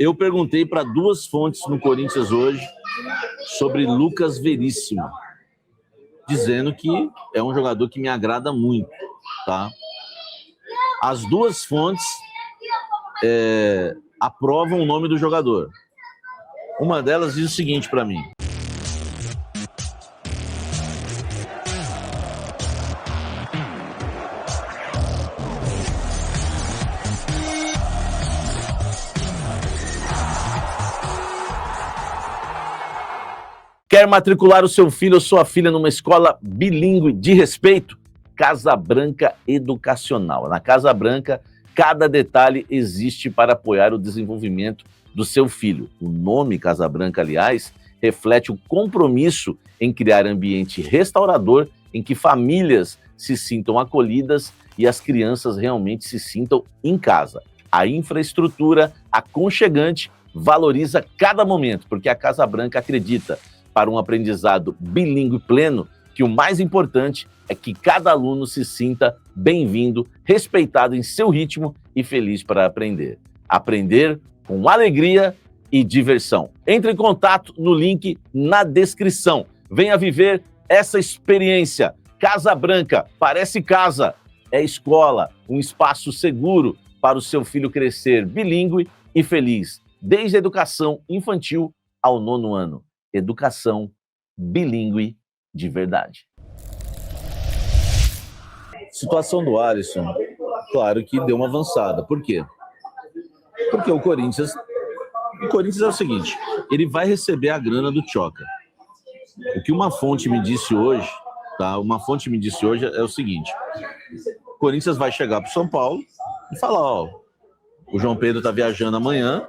Eu perguntei para duas fontes no Corinthians hoje sobre Lucas Veríssimo, dizendo que é um jogador que me agrada muito, tá? As duas fontes aprovam o nome do jogador. Uma delas diz o seguinte para mim: quer matricular o seu filho ou sua filha numa escola bilíngue de respeito? Casa Branca Educacional. Na Casa Branca, cada detalhe existe para apoiar o desenvolvimento do seu filho. O nome Casa Branca, aliás, reflete o compromisso em criar ambiente restaurador em que famílias se sintam acolhidas e as crianças realmente se sintam em casa. A infraestrutura aconchegante valoriza cada momento, porque a Casa Branca acredita, para um aprendizado bilíngue pleno, que o mais importante é que cada aluno se sinta bem-vindo, respeitado em seu ritmo e feliz para aprender. Aprender com alegria e diversão. Entre em contato no link na descrição. Venha viver essa experiência. Casa Branca, parece casa, é escola, um espaço seguro para o seu filho crescer bilíngue e feliz, desde a educação infantil ao 9º ano. Educação bilíngue de verdade. Situação do Alisson, claro que deu uma avançada. Por quê? Porque o Corinthians é o seguinte, ele vai receber a grana do Tchoca. O que uma fonte me disse hoje, tá? Uma fonte me disse hoje é o seguinte: o Corinthians vai chegar para o São Paulo e falar, ó, o João Pedro está viajando amanhã,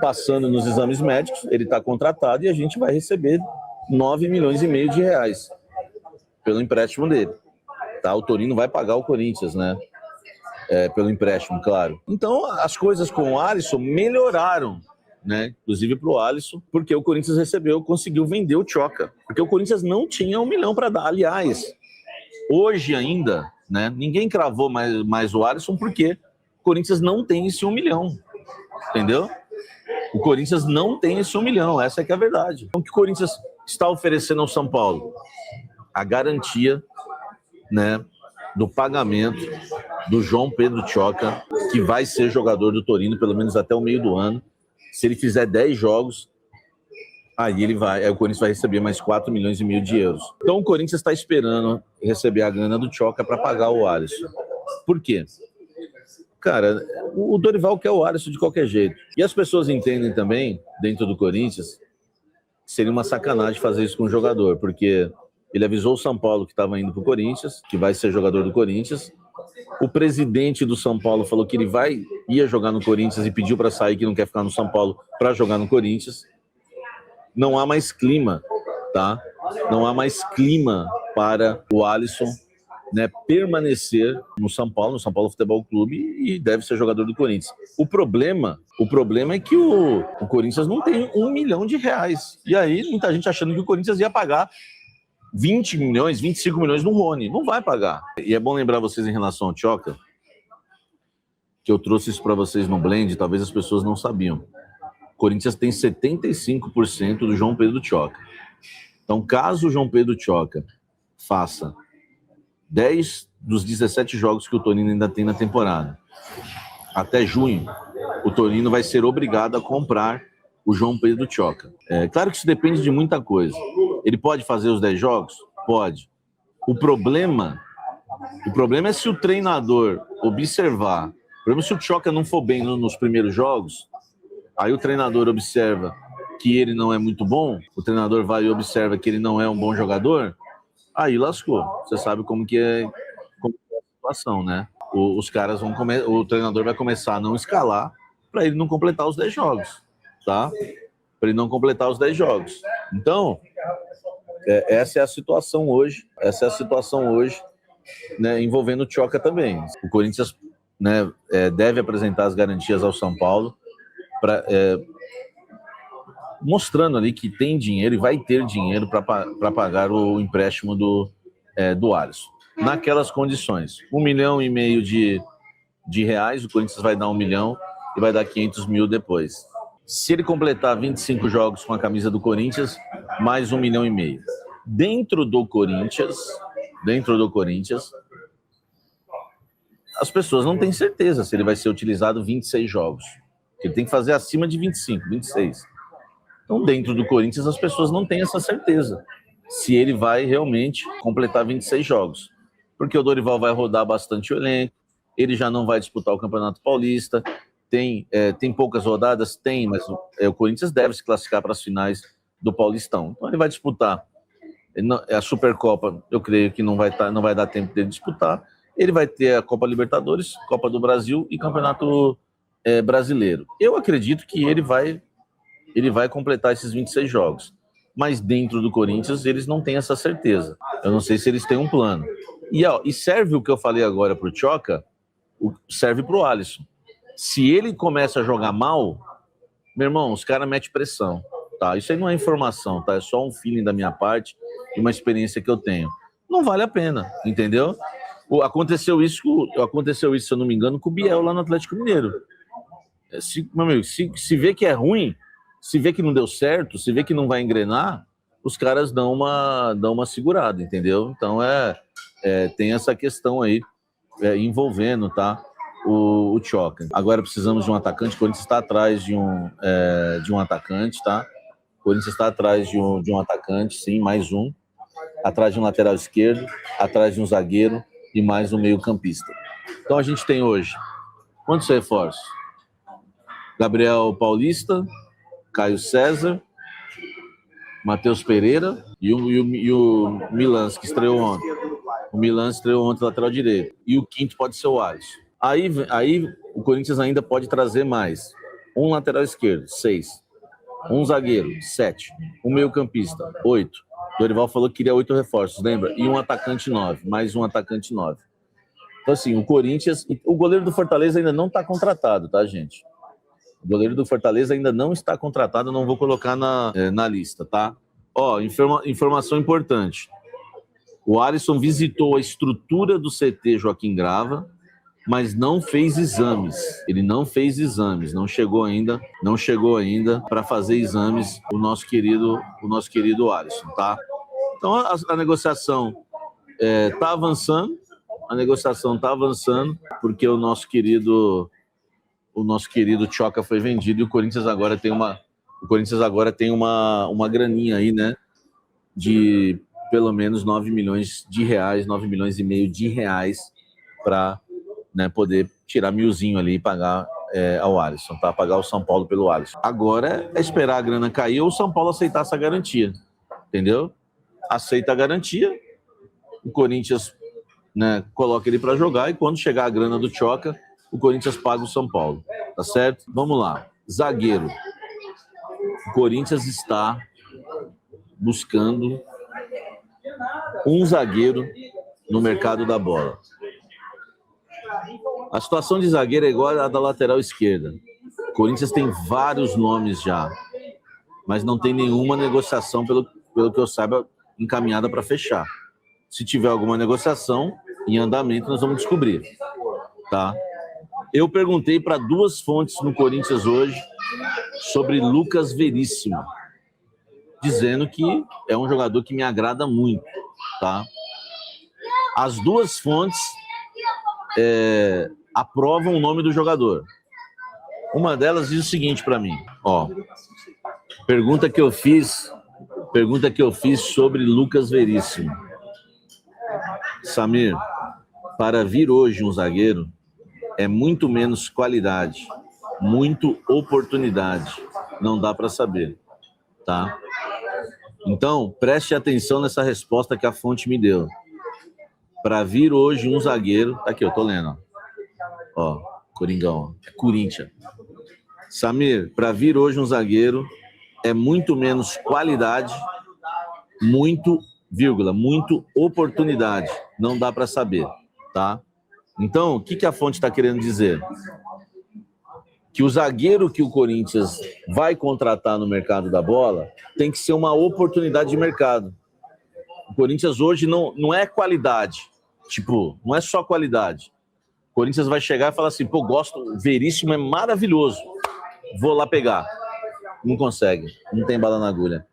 passando nos exames médicos, ele está contratado e a gente vai receber 9,5 milhões de reais pelo empréstimo dele. Tá? O Torino vai pagar o Corinthians, né? Pelo empréstimo, claro. Então, as coisas com o Alisson melhoraram, né? Inclusive para o Alisson, porque o Corinthians conseguiu vender o Tchoca. Porque o Corinthians não tinha 1 milhão para dar. Aliás, hoje ainda, né? Ninguém cravou mais o Alisson porque o Corinthians não tem esse 1 milhão. Entendeu? O Corinthians não tem esse 1 milhão, essa é que é a verdade. Então, o que o Corinthians está oferecendo ao São Paulo? A garantia, né, do pagamento do João Pedro Tchoca, que vai ser jogador do Torino pelo menos até o meio do ano. Se ele fizer 10 jogos, aí o Corinthians vai receber mais 4,5 milhões de euros. Então o Corinthians está esperando receber a grana do Tchoca para pagar o Alisson. Por quê? Cara, o Dorival quer o Alisson de qualquer jeito. E as pessoas entendem também, dentro do Corinthians, que seria uma sacanagem fazer isso com o jogador, porque ele avisou o São Paulo que estava indo para o Corinthians, que vai ser jogador do Corinthians. O presidente do São Paulo falou que ele ia jogar no Corinthians e pediu para sair, que não quer ficar no São Paulo para jogar no Corinthians. Não há mais clima, tá? Não há mais clima para o Alisson, né, permanecer no São Paulo Futebol Clube, e deve ser jogador do Corinthians. O problema é que o Corinthians não tem 1 milhão de reais. E aí, muita gente achando que o Corinthians ia pagar 20 milhões, 25 milhões no Rony. Não vai pagar. E é bom lembrar vocês em relação ao Tchoca, que eu trouxe isso para vocês no Blend, talvez as pessoas não sabiam. O Corinthians tem 75% do João Pedro Tchoca. Então, caso o João Pedro Tchoca faça 10 dos 17 jogos que o Torino ainda tem na temporada, até junho, o Torino vai ser obrigado a comprar o João Pedro Tchoca. Claro que isso depende de muita coisa. Ele pode fazer os 10 jogos? Pode. O problema é se o treinador observar. O problema é se o Tchoca não for bem nos primeiros jogos, aí o treinador observa que ele não é muito bom, o treinador vai e observa que ele não é um bom jogador, aí lascou. Você sabe como que é a situação, né? O treinador vai começar a não escalar para ele não completar os 10 jogos, tá? Para ele não completar os 10 jogos. Então, essa é a situação hoje. Né, envolvendo o Tchoca também. O Corinthians, né, deve apresentar as garantias ao São Paulo, mostrando ali que tem dinheiro e vai ter dinheiro para pagar o empréstimo do Alisson. Naquelas condições, 1,5 milhão de reais, o Corinthians vai dar 1 milhão, e vai dar 500 mil depois. Se ele completar 25 jogos com a camisa do Corinthians, mais 1,5 milhão. Dentro do Corinthians, as pessoas não têm certeza se ele vai ser utilizado 26 jogos. Ele tem que fazer acima de 25, 26. Então, dentro do Corinthians, as pessoas não têm essa certeza se ele vai realmente completar 26 jogos. Porque o Dorival vai rodar bastante o elenco, ele já não vai disputar o Campeonato Paulista, tem poucas rodadas? Tem, mas o Corinthians deve se classificar para as finais do Paulistão. Então, ele vai disputar a Supercopa, eu creio que não vai dar tempo dele disputar. Ele vai ter a Copa Libertadores, Copa do Brasil e Campeonato Brasileiro. Eu acredito que ele vai completar esses 26 jogos. Mas dentro do Corinthians, eles não têm essa certeza. Eu não sei se eles têm um plano. E serve o que eu falei agora para o Tchoca, serve para o Alisson. Se ele começa a jogar mal, meu irmão, os caras metem pressão. Tá? Isso aí não é informação, tá? É só um feeling da minha parte e uma experiência que eu tenho. Não vale a pena, entendeu? Aconteceu isso, se eu não me engano, com o Biel lá no Atlético Mineiro. Meu amigo, se vê que é ruim, se vê que não deu certo, se vê que não vai engrenar, os caras dão uma segurada, entendeu? Então tem essa questão aí envolvendo, tá? O Tchoca. Agora precisamos de um atacante. O Corinthians está atrás de um atacante, tá? O Corinthians está atrás de um atacante, sim, mais um. Atrás de um lateral esquerdo, atrás de um zagueiro e mais um meio-campista. Então a gente tem hoje quantos reforços? Gabriel Paulista, Caio César, Matheus Pereira e o Milans, que estreou ontem. O Milans estreou ontem, lateral direito. E o quinto pode ser o Alisson. Aí o Corinthians ainda pode trazer mais. Um lateral esquerdo, 6. Um zagueiro, 7. Um meio-campista, 8. Dorival falou que queria 8 reforços, lembra? E um atacante, 9. Mais um atacante, 9. Então, assim, o Corinthians... O goleiro do Fortaleza ainda não está contratado, tá, gente? O goleiro do Fortaleza ainda não está contratado, não vou colocar na lista, tá? Ó, informação importante. O Alisson visitou a estrutura do CT Joaquim Grava, mas não fez exames. Ele não fez exames, não chegou ainda para fazer exames o nosso querido Alisson, tá? Então a negociação tá avançando, porque o nosso querido Tchoca foi vendido e o Corinthians agora tem uma graninha aí, né, de pelo menos 9 milhões de reais, 9 milhões e meio de reais para, né, poder tirar milzinho ali e pagar ao Alisson, tá? Pagar o São Paulo pelo Alisson. Agora é esperar a grana cair ou o São Paulo aceitar essa garantia, entendeu? Aceita a garantia, o Corinthians, né, coloca ele para jogar e quando chegar a grana do Tchoca, o Corinthians paga o São Paulo, tá certo? Vamos lá, zagueiro. O Corinthians está buscando um zagueiro no mercado da bola. A situação de zagueiro é igual à da lateral esquerda. O Corinthians tem vários nomes já, mas não tem nenhuma negociação, pelo que eu saiba, encaminhada para fechar. Se tiver alguma negociação em andamento, nós vamos descobrir, tá? Eu perguntei para 2 fontes no Corinthians hoje sobre Lucas Veríssimo, dizendo que é um jogador que me agrada muito, tá? As 2 fontes aprovam o nome do jogador. Uma delas diz o seguinte para mim, ó, pergunta que eu fiz sobre Lucas Veríssimo. Samir, para vir hoje um zagueiro é muito menos qualidade, muito oportunidade, não dá para saber, tá? Então, preste atenção nessa resposta que a fonte me deu. Para vir hoje um zagueiro, tá aqui, eu tô lendo, ó, Coringão, é Corinthians. Samir, para vir hoje um zagueiro é muito menos qualidade, muito oportunidade, não dá para saber, tá? Então, o que a fonte está querendo dizer? Que o zagueiro que o Corinthians vai contratar no mercado da bola tem que ser uma oportunidade de mercado. O Corinthians hoje não é qualidade, tipo, não é só qualidade. O Corinthians vai chegar e falar assim, pô, gosto, o Veríssimo é maravilhoso, vou lá pegar. Não consegue, não tem bala na agulha.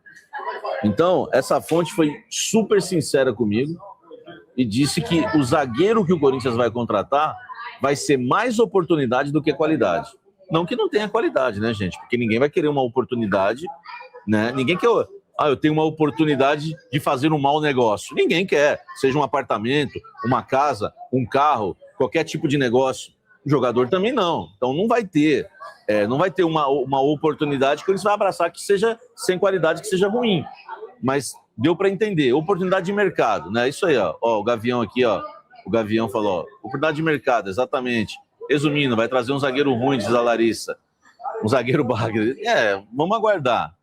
Então, essa fonte foi super sincera comigo e disse que o zagueiro que o Corinthians vai contratar vai ser mais oportunidade do que qualidade. Não que não tenha qualidade, né, gente? Porque ninguém vai querer uma oportunidade, né? Ninguém quer... eu tenho uma oportunidade de fazer um mau negócio. Ninguém quer. Seja um apartamento, uma casa, um carro, qualquer tipo de negócio. O jogador também não. Então não vai ter. Não vai ter uma oportunidade que eles vão abraçar que seja sem qualidade, que seja ruim. Mas deu para entender. Oportunidade de mercado, né? Isso aí, ó. O Gavião aqui, ó. O Gavião falou, ó, oportunidade de mercado, exatamente. Resumindo, vai trazer um zagueiro ruim, diz a Larissa. Um zagueiro bagre. Vamos aguardar.